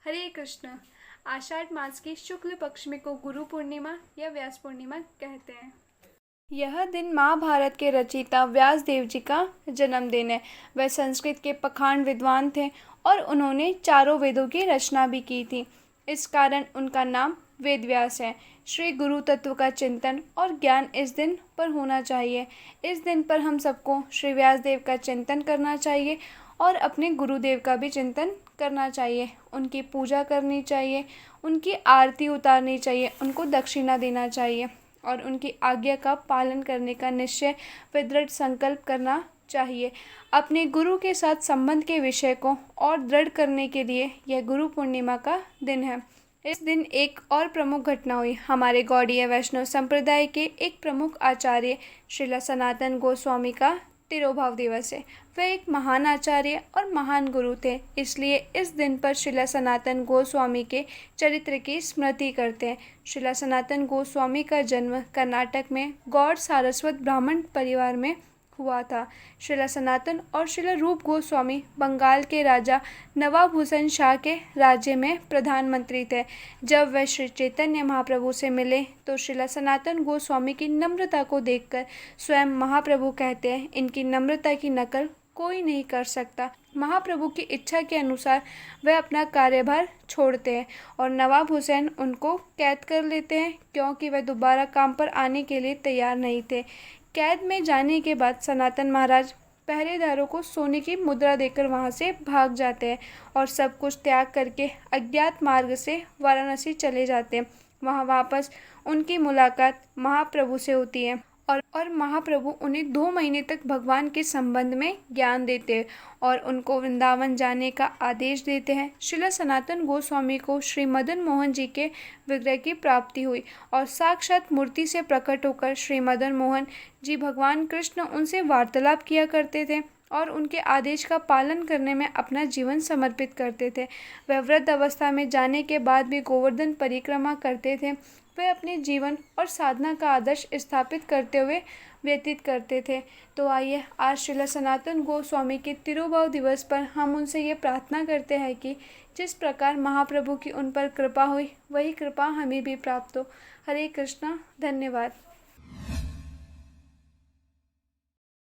हरे कृष्ण। आषाढ़ मास की शुक्ल पक्ष में को गुरु पूर्णिमा या व्यास पूर्णिमा कहते हैं। यह दिन महाभारत के रचयिता व्यास देव जी का जन्मदिन है। वह संस्कृत के प्रखांड विद्वान थे और उन्होंने चारों वेदों की रचना भी की थी। इस कारण उनका नाम वेद व्यास है। श्री गुरु तत्व का चिंतन और ज्ञान इस दिन पर होना चाहिए। इस दिन पर हम सबको श्री व्यास देव का चिंतन करना चाहिए और अपने गुरुदेव का भी चिंतन करना चाहिए। उनकी पूजा करनी चाहिए, उनकी आरती उतारनी चाहिए, उनको दक्षिणा देना चाहिए और उनकी आज्ञा का पालन करने का निश्चय व दृढ़ संकल्प करना चाहिए। अपने गुरु के साथ संबंध के विषय को और दृढ़ करने के लिए यह गुरु पूर्णिमा का दिन है। इस दिन एक और प्रमुख घटना हुई। हमारे गौड़ीय वैष्णव संप्रदाय के एक प्रमुख आचार्य श्रील सनातन गोस्वामी का तिरोभाव दिवस है। वे एक महान आचार्य और महान गुरु थे, इसलिए इस दिन पर श्रील सनातन गोस्वामी के चरित्र की स्मृति करते हैं। श्रील सनातन गोस्वामी का जन्म कर्नाटक में गौड़ सारस्वत ब्राह्मण परिवार में हुआ था। श्रील सनातन और श्रील रूप गोस्वामी बंगाल के राजा नवाब हुसैन शाह के राज्य में प्रधानमंत्री थे। जब वह श्री चैतन्य महाप्रभु से मिले तो श्रील सनातन गोस्वामी की नम्रता को देखकर स्वयं महाप्रभु कहते हैं, इनकी नम्रता की नकल कोई नहीं कर सकता। महाप्रभु की इच्छा के अनुसार वह अपना कार्यभार छोड़ते हैं और नवाब हुसैन उनको कैद कर लेते हैं, क्योंकि वह दोबारा काम पर आने के लिए तैयार नहीं थे। कैद में जाने के बाद सनातन महाराज पहरेदारों को सोने की मुद्रा देकर वहां से भाग जाते हैं और सब कुछ त्याग करके अज्ञात मार्ग से वाराणसी चले जाते हैं। वहां वापस उनकी मुलाकात महाप्रभु से होती है और महाप्रभु उन्हें 2 महीने तक भगवान के संबंध में ज्ञान देते हैं और उनको वृंदावन जाने का आदेश देते हैं। श्रील सनातन गोस्वामी को श्री मदन मोहन जी के विग्रह की प्राप्ति हुई और साक्षात मूर्ति से प्रकट होकर श्री मदन मोहन जी भगवान कृष्ण उनसे वार्तालाप किया करते थे और उनके आदेश का पालन करने में अपना जीवन समर्पित करते थे। वह वृद्ध अवस्था में जाने के बाद भी गोवर्धन परिक्रमा करते थे। वे अपने जीवन और साधना का आदर्श स्थापित करते हुए व्यतीत करते थे। तो आइए आज श्रील सनातन गोस्वामी के तिरुभाव दिवस पर हम उनसे ये प्रार्थना करते हैं कि जिस प्रकार महाप्रभु की उन पर कृपा हुई वही कृपा हमें भी प्राप्त हो। हरे कृष्णा। धन्यवाद।